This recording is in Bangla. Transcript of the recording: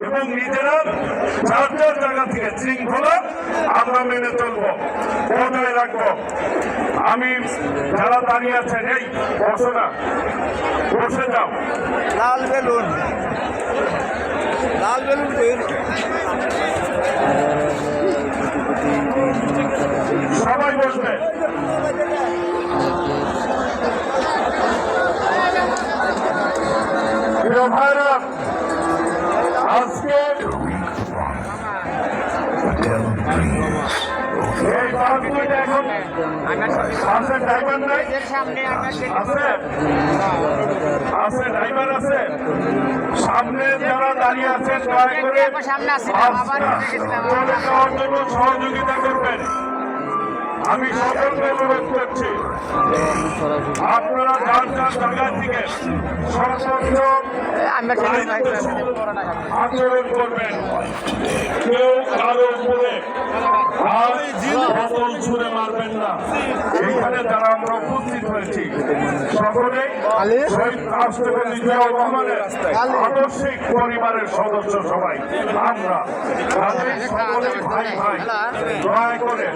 এবং নিজেরা যার যার জায়গা থেকে শৃঙ্খলা আমরা মেনে চলবো, বজায় রাখবো। আমি যারা দাঁড়িয়ে আছেন, এই বসো না, বসে যাও। লাল বেলুন সবাই বসবে। প্রিয় ভাইরা, আজকে এই পার্কগুলিতে এখন আছে ড্রাইভার নাই, আছে ড্রাইভার আছে। সামনে যারা দাঁড়িয়ে আছেন দয়া করে চলে যাওয়ার জন্য সহযোগিতা করবেন। আমি সকলকে অনুরোধ করছি, আপনারা যার যার জায়গা থেকে সর্বোচ্চ আচরণ করবেন। কেউ কারো উপরে বোতল ছুঁড়ে মারবেন না। এইখানে যারা আমরা উপস্থিত হয়েছি সকলে শহীদ রাষ্ট্রপতি জিয়াউর রহমানের আদর্শিক পরিবারের সদস্য সবাই আমরা। তাদের সকলে ভাই ভাই দয়া করে